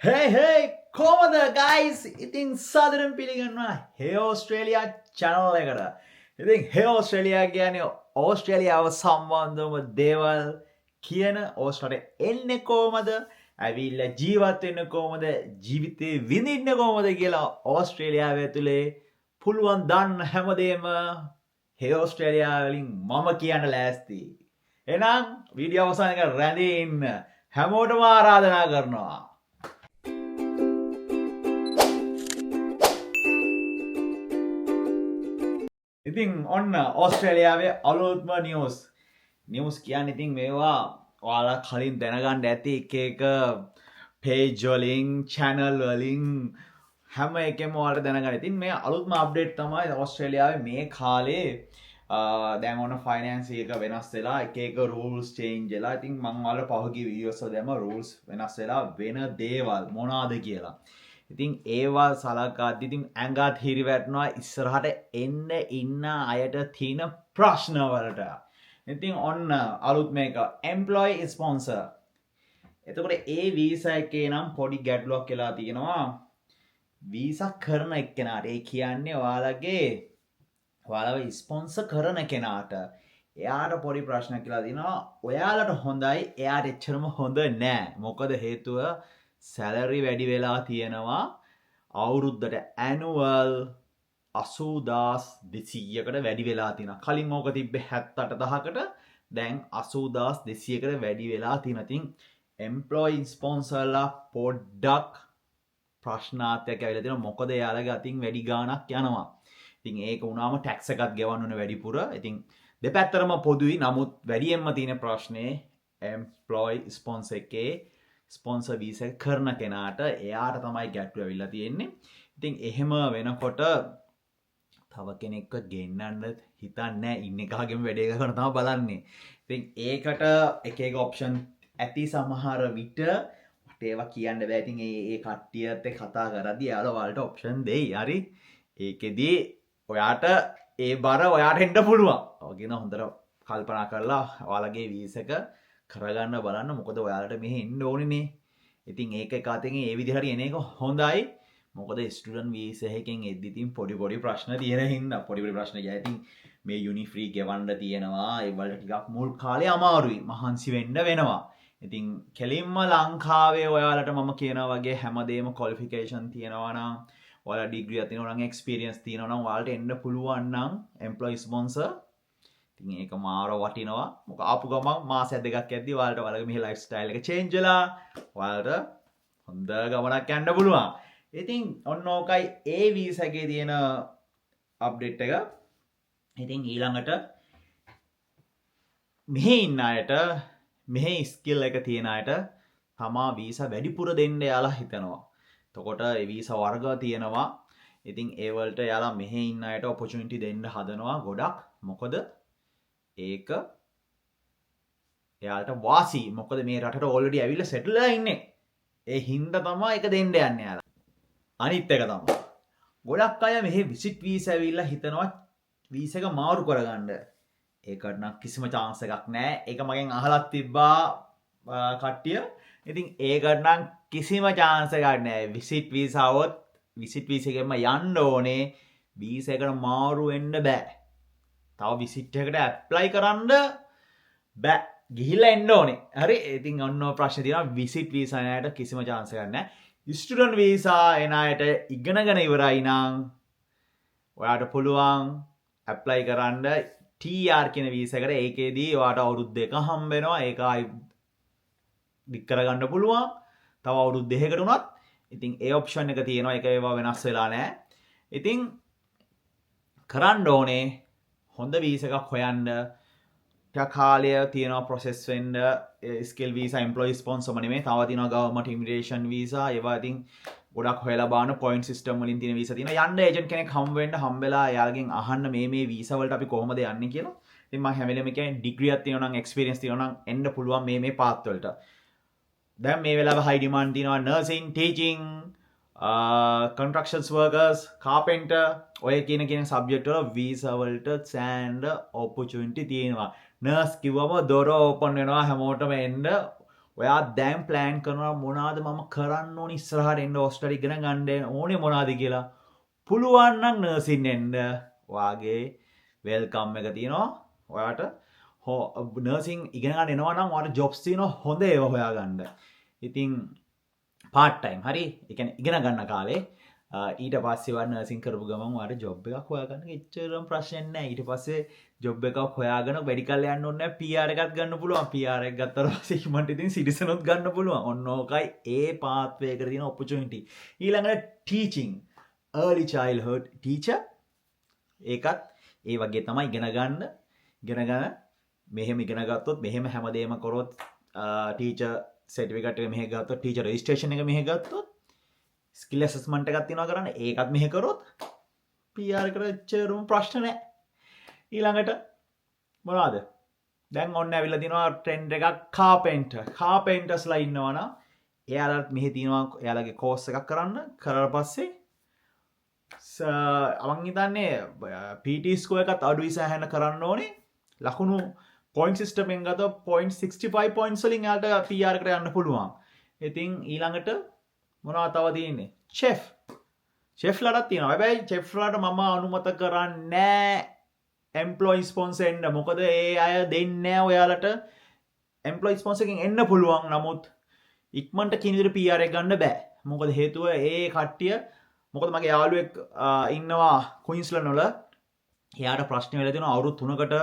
Hey කොහමද guys ඉතින් සාදරයෙන් පිළිගන්නවා Hey Australia channel එකට. ඉතින් Hey Australia කියන්නේ ඕස්ට්‍රේලියාව සම්බන්ධවම දේවල් කියන ඕස්ට්‍රේලියාවට එන්නේ කොහමද? ඇවිල්ලා ජීවත් වෙන්නේ කොහමද? ජීවිතේ විඳින්නේ කොහමද කියලා ඕස්ට්‍රේලියාව ඇතුලේ පුළුවන් දන්න හැමදේම Hey Australia වලින් මම කියන්න ලෑස්ති. එහෙනම් වීඩියෝ අවසානයේ රැඳී ඉන්න හැමෝටම ආරාධනා කරනවා. ඉතින් ඔන්න ඕස්ට්‍රේලියාවේ අලුත්ම නිවස් කියන්නේ ඉතින් මේවා ඔයාලා කලින් දැනගන්න ඇති එක පේජ් වලින් channel වලින් හැම එකෙම ඔයාලට දැනගන්න. ඉතින් මේ අලුත්ම අප්ඩේට් තමයි ඕස්ට්‍රේලියාවේ මේ කාලේ දැන් ඔන්න ෆයිනෑන්ස් එක වෙනස් වෙලා එක rules change වෙලා. ඉතින් මම ඔයාලට පහුගිය වීඩියෝස් වල දැම්ම rules වෙනස් වෙලා වෙන දේවල් මොනවාද කියලා. ඉතින් ඒවා සලකාද්දි ඉතින් ඇඟත් හිරිවැටෙනවා ඉස්සරහට එන්න ඉන්න අයට තියෙන ප්‍රශ්න වලට. ඉතින් ඔන්න අලුත් මේක employee sponsor. එතකොට ඒ වීසා එකේ නම් පොඩි ගැටලුවක් වෙලා තියෙනවා. වීසා කරන එක්කෙනාට ඒ කියන්නේ ඔයාලව ස්පොන්සර් කරන කෙනාට එයාට පොඩි ප්‍රශ්නයක් කියලා තියෙනවා. ඔයාලට හොඳයි එයාට එච්චරම හොඳ නෑ. මොකද හේතුව සැලරි වැඩි වෙලා තියෙනවා අවුරුද්දට ඇනුවල් 80,200කට වැඩි වෙලා තියෙනවා. කලින් ඕක තිබ්බේ 78,000කට දැන් 80,200කට වැඩි වෙලා තියෙනවා. ඉතින් එම්ප්ලොයි ස්පොන්සර්ලා පොඩ්ඩක් ප්‍රශ්නාර්ථයක් ඇවිල්ලා තියෙනවා. මොකද එයාලගේ අතින් වැඩි ගාණක් යනවා. ඉතින් ඒක වුණාම ටැක්ස් එකක් ගෙවන්න ඕන වැඩිපුර. ඉතින් දෙපැත්තටම පොදුයි. නමුත් වැඩියෙන්ම තියෙන ප්‍රශ්නේ එම්ප්ලොයි ස්පොන්සර් එකේ ස්පොන්සර් වීසා කරන කෙනාට එයාට තමයි ගැට්ටුව ඇවිල්ලා තියෙන්නේ. ඉතින් එහෙම වෙනකොට තව කෙනෙක්ව ගෙන්නන්න හිතන්නේ නැහැ. ඉන්න එකගෙම වැඩේ කරන තමයි බලන්නේ. ඉතින් ඒකට එක ඔප්ෂන් ඇති සමහර විට මට ඒවා කියන්න බෑ. ඉතින් ඒ කට්ටියත් එක්ක කතා කරද්දී එයාලා ඔයාලට ඔප්ෂන් දෙයි. හරි. ඒකෙදී ඔයාට ඒ බර ඔයාට එන්න පුළුවන්. ඔයගෙන හොඳට කල්පනා කරලා ඔයාලගේ වීසා එක කරගන්න බලන්න. මොකද ඔයාලට මෙහෙ එන්න ඕනේනේ. ඉතින් ඒක එක අතකින් ඒ විදිහට එන එක හොඳයි. මොකද ස්ටුඩන්ට් වීසා එකෙන් එද්දි ඉතින් පොඩි ප්‍රශ්න තියෙන හින්දා පොඩි ප්‍රශ්න ගියා. ඉතින් මේ යුනි ෆ්‍රී ගෙවන්න තියෙනවා. ඒ වල ටිකක් මුල් කාලේ අමාරුයි. මහන්සි වෙන්න වෙනවා. ඉතින් කෙලින්ම ලංකාවේ ඔයාලට මම කියනවා වගේ හැමදේම ක්වොලිෆිකේෂන් තියෙනවා නම් ඔයාලා ඩිග්‍රී එකක් තියෙනවා නම් එක්ස්පීරියන්ස් තියෙනවා නම් ඔයාලට එන්න පුළුවන් නම් එම්ප්ලොයි ස්පොන්සර්. ඉතින් ඒක මාර වටිනවා. මොකද ආපු ගමන් මාසයක් දෙකක් යද්දි ඔයාලට ඔයාලගේ මෙහි ලයිෆ් ස්ටයිල් එක චේන්ජ් වෙලා ඔයාලට හොඳ ගමනක් යන්න පුළුවන්. ඉතින් ඔන්න ඕකයි ඒ වීසා එකේ තියෙන අප්ඩේට් එක. ඉතින් ඊළඟට මෙහි ඉන්න අයට මෙහි ස්කිල් එක තියෙන අයට තමා වීසා වැඩිපුර දෙන්න යාලා හිතනවා. එතකොට ඒ වීසා වර්ග තියෙනවා. ඉතින් ඒ වලට යාලා මෙහි ඉන්න අයට ඔපචුනිටි දෙන්න හදනවා ගොඩක්. මොකද ඒක එයාලට වාසි. මොකද මේ රටට ඕල්රෙඩි ඇවිල්ලා සෙටල් වෙලා ඉන්නේ. ඒ හින්දා තමයි ඒක දෙන්න යන්නේ යාලා. අනිත් එක තමයි ගොඩක් අය මෙහි විසිට් වීසා ඇවිල්ලා හිතනවා වීසා එක මාරු කරගන්න. ඒකට නම් කිසිම chance එකක් නැහැ. ඒක මගෙන් අහලත් තිබ්බා කට්ටිය. ඉතින් ඒකට නම් කිසිම chance එකක් නැහැ. විසිට් වීසාවොත් විසිට් වීසා එකෙන්ම යන්න ඕනේ. වීසා එකට මාරු වෙන්න බෑ. තව විසිට් එකට ඇප්ලයි කරන්න බෑ. ගිහිල්ලා එන්න ඕනේ. හරි. ඉතින් ඔන්න ප්‍රශ්නේ තියෙනවා විසිට් වීසා නෑට කිසිම chance එකක් නැහැ. ස්ටුඩන්ට් වීසා එන අයට ඉගෙනගෙන ඉවරයි නම් ඔයාට පුළුවන් ඇප්ලයි කරන්න TR කියන වීසා එකට. ඒකෙදී ඔයාට අවුරුදු 2 හම්බ වෙනවා. ඒක ආයි දික් කරගන්න පුළුවන්. තව අවුරුදු 2කට උනත් ඉතින් ඒ ඔප්ෂන් එක තියෙනවා. ඒක ඒවා වෙනස් වෙලා නැහැ. ඉතින් කරන්න ඕනේ හොඳ වීසා එකක් හොයන්න. ටිකක් කාලය තියෙනවා ප්‍රොසෙස් වෙන්න. ස්කිල් වීසා එම්ප්ලොයි ස්පොන්සර්ම නෙමෙයි. තව තියෙනවා ගවර්න්මන්ට් ඉමිග්‍රේෂන් වීසා. ඒවා ඉතින් ගොඩක් හොයලා බලන පොයින්ට් සිස්ටම් වලින් තියෙන වීසා තියෙනවා. යන්න ඒජන්ට් කෙනෙක් හම්බෙලා එයාලගෙන් අහන්න මේ වීසා වලට අපි කොහොමද යන්නේ කියලා. ඉතින් මම හැම වෙලෙම කියන්නේ ඩිග්‍රියක් තියෙනවා නම් එක්ස්පීරියන්ස් තියෙනවා නම් එන්න පුළුවන් මේ පාත් වලට. දැන් මේ වෙලාවේ හයි ඩිමාන්ඩ් තියෙනවා නර්සින්, ටීචින්, කන්ස්ට්‍රක්ෂන්ස් වර්කර්ස්, කාපෙන්ටර් ඔය කියන සබ්ජෙක්ට් වල වීසා වලට සෑහෙන ඔපචුනිටි තියෙනවා. නර්ස් කිව්වම දොර ඕපන් වෙනවා හැමෝටම එන්න. ඔයා දැන් ප්ලෑන් කරනවා මොනවද මම කරන්න ඕනේ ඉස්සරහට එන්න ඕස්ට්‍රේලියා ඉගෙන ගන්න ඕනේ මොනවද කියලා. පුළුවන් නම් නර්සින් එන්න. ඔයාගේ වෙල්කම් එක තියෙනවා. ඔයාට නර්සින් ඉගෙන ගන්න එනවා නම් ඔයාට ජොබ්ස් තියෙනවා හොඳ ඒවා හොයාගන්න. ඉතින් පාට් ටයිම් හරි. ඒ කියන්නේ ඉගෙන ගන්න කාලේ ඊට පස්සේ වා නර්සින් කරපු ගමන් ඔයාට ජොබ් එකක් හොයාගන්න එච්චරම ප්‍රශ්නයක් නැහැ. ඊට පස්සේ ජොබ් එකක් හොයාගෙන මෙඩිකල් යන්න ඕනේ නැහැ. PR එකක් ගන්න පුළුවන්. PR එක ගත්තට පස්සේ ඉක්මනට ඉතින් සිටිසන් උත් ගන්න පුළුවන්. ඔන්න ඕකයි ඒ පාත්වේ එකට තියෙන ඔපචුනිටි. ඊළඟට ටීචින් early childhood teacher ඒකත් ඒ වගේ තමයි ඉගෙනගන්න මෙහෙම ඉගෙන ගත්තොත් මෙහෙම හැමදේම කරොත් ටීචර් සර්ටිෆිකේට් එක මෙහෙ ගත්තොත් ටීචර් රෙජිස්ට්‍රේෂන් එක මෙහෙ ගත්තොත් ස්කිල් ඇසස්මන්ට් එකක් තියෙනවා කරන්න ඒකත් මෙහෙ කරොත් PR එකට එච්චරම ප්‍රශ්න නැහැ. ඊළඟට මොනවද? දැන් ඔන්න ඇවිල්ලා තිනවා ට්‍රෙන්ඩ් එකක් කාපෙන්ටර්ස්ලා ඉන්නවනම් එයාලත් මෙහෙ තියෙනවා එයාලගේ කෝස් එකක් කරන්න කරලා පස්සේ මං හිතන්නේ PT ස්කෝර් එකත් අඩුයි සෑහෙන කරන්න ඕනේ. ලකුණු පොයින්ට් සිස්ටම් එකෙන් ගත්තොත් 0.65 පොයින්ට්ස් වලින් එයාට PR එකට යන්න පුළුවන්. ඉතින් ඊළඟට මොනවද තව තියෙන්නේ? චෙෆ්ලාටත් තියෙනවා. හැබැයි චෙෆ්ලාට මම අනුමත කරන්නේ නැහැ එම්ප්ලොයි ස්පොන්සර් එන්න. මොකද ඒ අය දෙන්නේ නැහැ ඔයාලට එම්ප්ලොයි ස්පොන්සර් එකෙන් එන්න පුළුවන්. නමුත් ඉක්මනට කිනිවිදිහට PR එක ගන්න බෑ. මොකද හේතුව ඒ කට්ටිය මොකද මගේ යාළුවෙක් ඉන්නවා ක්වීන්ස්ලන්ඩ් වල. එයාට ප්‍රශ්න වෙලා තියෙනවා අවුරුදු 3කට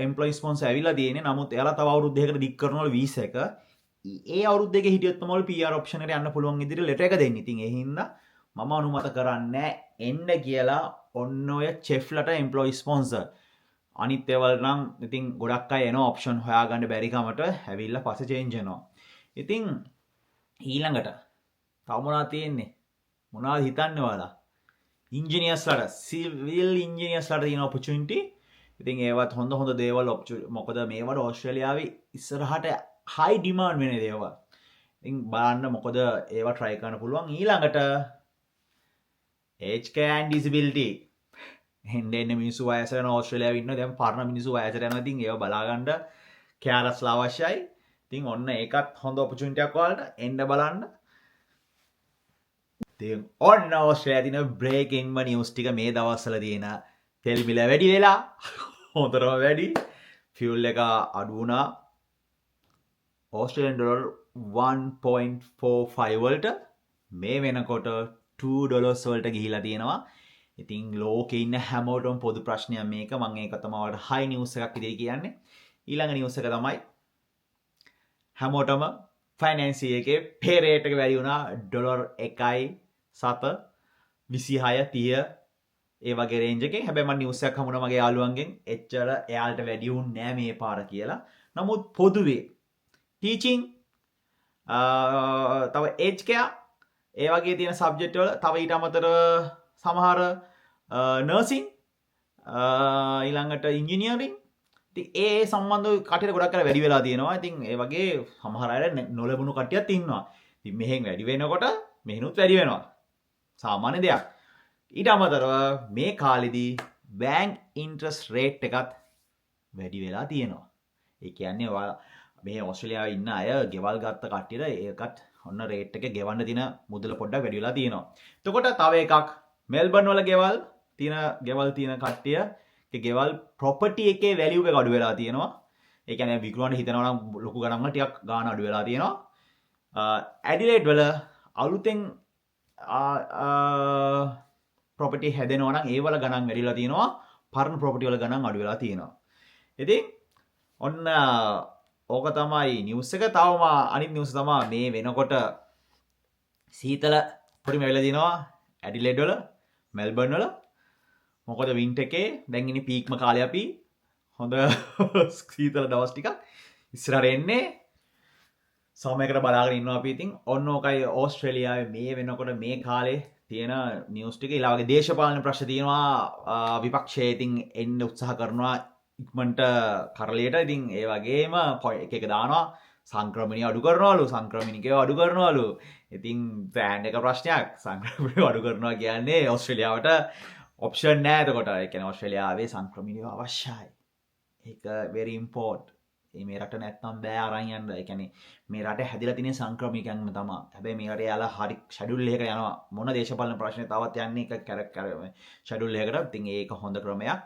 එම්ප්ලොයි ස්පොන්සර් ඇවිල්ලා තියෙන්නේ. නමුත් එයාලා තව අවුරුදු 2කට දික් කරනවලු වීසා එක. ඒ අවුරුදු දෙකේ හිටියොත් තමයි PR ඔප්ෂන් එකට යන්න පුළුවන් ඉදිරියට ලෙටර් එක දෙන්නේ. ඉතින් ඒ හින්දා මම අනුමත කරන්නේ එන්න කියලා ඔන්න ඔය චෙෆ්ලට එම්ප්ලොයි ස්පොන්සර්. අනිත් ඒවල නම් ඉතින් ගොඩක් අය එනවා ඔප්ෂන් හොයාගන්න බැරි කමට ඇවිල්ලා පස්සේ චේන්ජ් වෙනවා. ඉතින් ඊළඟට තව මොනවද තියෙන්නේ? මොනවද හිතන්නේ ඔයාලා? ඉන්ජිනියර්ස්ලාට සිවිල් ඉන්ජිනියර්ස්ලාට තියෙන ඔපචුනිටි. ඉතින් ඒවත් හොඳ දේවල් මොකද මේවට ඕස්ට්‍රේලියාවේ ඉස්සරහට හයි ඩිමාන්ඩ් වෙන දේවල්. ඉතින් බලන්න මොකද ඒවා try කරන්න පුළුවන්. ඊළඟට age care and disability. එන්න මිනිස්සු වයසට යන ඕස්ට්‍රේලියාවේ ඉන්න දැන් පරණ මිනිස්සු වයසට යනවා. ඉතින් ඒවා බලා ගන්න කෑරස්ලා අවශ්‍යයි. ඉතින් ඔන්න ඒකත් හොඳ ඔපචුනිටි එකක් ඔයාලට එන්න බලන්න. ඉතින් ඔන්න ඕස්ට්‍රේලියාවේ තියෙන බ්‍රේකින්ග්ම නිවුස් ටික මේ දවස්වල තියෙන තෙල් මිල වැඩි වෙලා හොඳටම වැඩි. ෆියුල් එක අඩු වුණා. ඕස්ට්‍රේලියන් ඩොලර් 1.45 වලට මේ වෙනකොට $2 වලට ගිහිලා තියෙනවා. ඉතින් ලෝකේ ඉන්න හැමෝටම පොදු ප්‍රශ්නයක් මේක. මම ඒක තමයි ඔයාලට හයි නිවුස් එකක් විදිහට කියන්නේ. ඊළඟ නිවුස් එක තමයි හැමෝටම ෆයිනෑන්සිය එකේ පේ රේට් එක වැඩි වුණා. $1.26 ඒ වගේ රේන්ජ් එකේ. හැබැයි මම නිවුස් එකක් හමුණා මගේ යාළුවන්ගෙන් එච්චර එයාලට වැඩි වුන්නේ නෑ මේ පාර කියලා. නමුත් පොදුවේ ටීචින් තව ඒජ් කෙයා ඒ වගේ තියෙන සබ්ජෙක්ට් වල තව ඊට අමතරව සමහර නර්සින් ඊළඟට ඉංජිනියරින් ඉතින් ඒ සම්බන්ධ කටයුතු ගොඩක් කරලා වැඩි වෙලා තියෙනවා. ඉතින් ඒ වගේ සමහර අය නොලැබුණු කට්ටියත් ඉන්නවා. ඉතින් මෙහෙන් වැඩි වෙනකොට මෙහෙනුත් වැඩි වෙනවා. සාමාන්‍ය දෙයක්. ඊට අමතරව මේ කාලෙදී බැංක් ඉන්ට්‍රස්ට් රේට් එකත් වැඩි වෙලා තියෙනවා. ඒ කියන්නේ ඔයාලා මේ ඕස්ට්‍රේලියාවේ ඉන්න අය ගෙවල් ගත්ත කට්ටියට ඒකත් ඔන්න රේට් එක ගෙවන්න දින මුදල පොඩ්ඩක් වැඩි වෙලා තියෙනවා. එතකොට තව එකක් මෙල්බන් වල ගෙවල් තියෙන කට්ටිය ගෙවල් ප්‍රොපර්ටි එකේ වැලියු එක අඩු වෙලා තියෙනවා. ඒ කියන්නේ විකුණන්න හිතනවා නම් ලොකු ගණන් වල ටිකක් ගාණ අඩු වෙලා තියෙනවා. ඇඩිලේඩ් වල අලුතෙන් ප්‍රොපර්ටි හැදෙනවා නම් ඒ වල ගණන් වැඩිලා තියෙනවා. පරණ ප්‍රොපර්ටි වල ගණන් අඩු වෙලා තියෙනවා. ඉතින් ඔන්න ඕක තමයි නිවුස් එක. තවම අනිත් නිවුස් තමයි මේ වෙනකොට සීතල පොඩිම වෙලා දිනවා ඇඩිලේඩ් වල මෙල්බර්න් වල. මොකද වින්ටර් එකේ දැන් ඉන්නේ පීක්ම කාලේ අපි හොඳ සීතල දවස් ටිකක් ඉස්සරහට එන්නේ. සමයකට බලාගෙන ඉන්නවා අපි. ඉතින් ඔන්න ඕකයි ඕස්ට්‍රේලියාවේ මේ වෙනකොට මේ කාලේ තියෙන නිවුස් ටික. ඊළඟ වගේ දේශපාලන ප්‍රශ්න තියෙනවා. විපක්ෂය ඉතින් එන්න උත්සාහ කරනවා ඉක්මනට කරලියට. ඉතින් ඒ වගේම එක දානවා සංක්‍රමණිය අඩු කරනවලු, සංක්‍රමණිකයව අඩු කරනවලු. ඉතින් බ්‍රෑන්ඩ් එක ප්‍රශ්නයක්. සංක්‍රමණිය අඩු කරනවා කියන්නේ ඕස්ට්‍රේලියාවට ඔප්ෂන් නැහැ. එතකොට ඒ කියන්නේ ඕස්ට්‍රේලියාවේ සංක්‍රමණිය අවශ්‍යයි. ඒක very important. මේ රට නැත්තම් බෑ අරන් යන්න. ඒ කියන්නේ මේ රට හැදිලා තියෙන සංක්‍රමිකයන්ම තමයි. හැබැයි මේ රටේ යාලා හරි ෂෙඩියුල් එකකට යනවා. මොන දේශපාලන ප්‍රශ්නේ තාවත් යන්නේ එක ෂෙඩියුල් එකකට. ඉතින් ඒක හොඳ ක්‍රමයක්.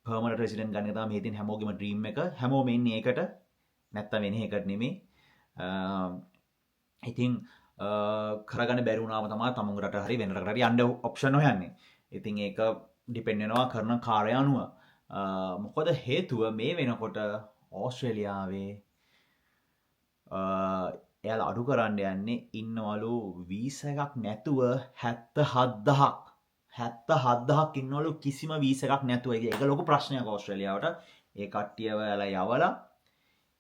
පර්මනන්ට් රෙසිඩන්ට් ගන්න එක තමයි මේ තියෙන හැමෝගෙම ඩ්‍රීම් එක. හැමෝම ඉන්නේ ඒකට. නැත්තම් වෙන එකකට නෙමෙයි. ඉතින් කරගන්න බැරි වුණාම තමයි තමුන් රට හරි වෙන රටකට හරි යන්න ඔප්ෂන් හොයන්නේ. ඉතින් ඒක ඩිපෙන්ඩ් වෙනවා කරන කාර්යය අනුව. මොකද හේතුව මේ වෙනකොට ඕස්ට්‍රේලියාවේ එයාලා අඩු කරන්න යන්නේ ඉන්නවලු වීසා එකක් නැතුව 77000ක් 77000ක් ඉන්නවලු කිසිම වීසා එකක් නැතුව. ඒක ලොකු ප්‍රශ්නයක් ඕස්ට්‍රේලියාවට. ඒ කට්ටියව එයාලා යවලා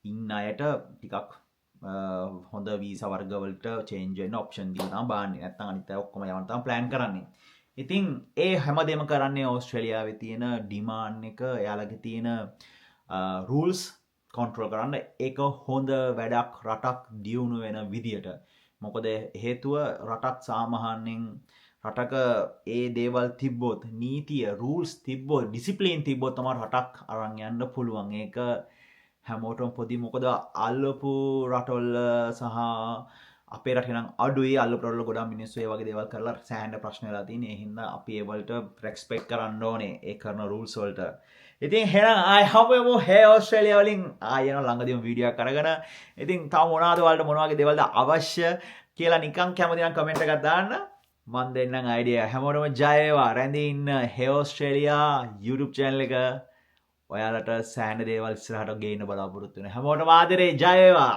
ඉන්න අයට ටිකක් හොඳ වීසා වර්ගවලට චේන්ජ් වෙන්න ඔප්ෂන් දීලා තමයි බාන්නේ. නැත්නම් අනිත් අය ඔක්කොම යවන්න තමයි ප්ලෑන් කරන්නේ. ඉතින් ඒ හැමදේම කරන්නේ ඕස්ට්‍රේලියාවේ තියෙන ඩිමාන්ඩ් එක, එයාලගේ තියෙන රූල්ස් කොන්ට්‍රෝල් කරන්න. ඒක හොඳ වැඩක් රටක් දියුණු වෙන විදියට. මොකද හේතුව රටක් සාමාන්‍යයෙන් රටක ඒ දේවල් තිබ්බොත්, නීතිය රූල්ස් තිබ්බොත්, ඩිසිප්ලින් තිබ්බොත් තමයි රටක් අරන් යන්න පුළුවන්. ඒක හැමෝටම පොදි. මොකද අල්ලපු රටවල සහ අපේ රටේ නම් අඩුයි. අල්ලපු රටවල ගොඩක් මිනිස්සු ඒ වගේ දේවල් කරලා සෑහෙන ප්‍රශ්න වෙලා තියෙන. ඒ හින්දා අපි ඒ වලට රෙස්පෙක්ට් කරන්න ඕනේ ඒ කරන රූල්ස් වලට. ඉතින් එහෙනම් ආයි හමුවෙමු හේ ඕස්ට්‍රේලියාව වලින් ආයෙ යන ළඟදීම වීඩියෝ එකක් අරගෙන. ඉතින් තව මොනවද ඔයාලට මොන වගේ දේවල්ද අවශ්‍ය කියලා නිකන් කැමති නම් කමෙන්ට් එකක් දාන්න. මම දෙන්නම් අයිඩියා. හැමෝටම ජය වේවා. රැඳී ඉන්න හේ ඕස්ට්‍රේලියා YouTube channel එක ඔයාලට සෑහෙන දේවල් ඉස්සරහට ගේන්න බලාපොරොත්තු වෙනවා. හැමෝටම ආදරේ ජය වේවා.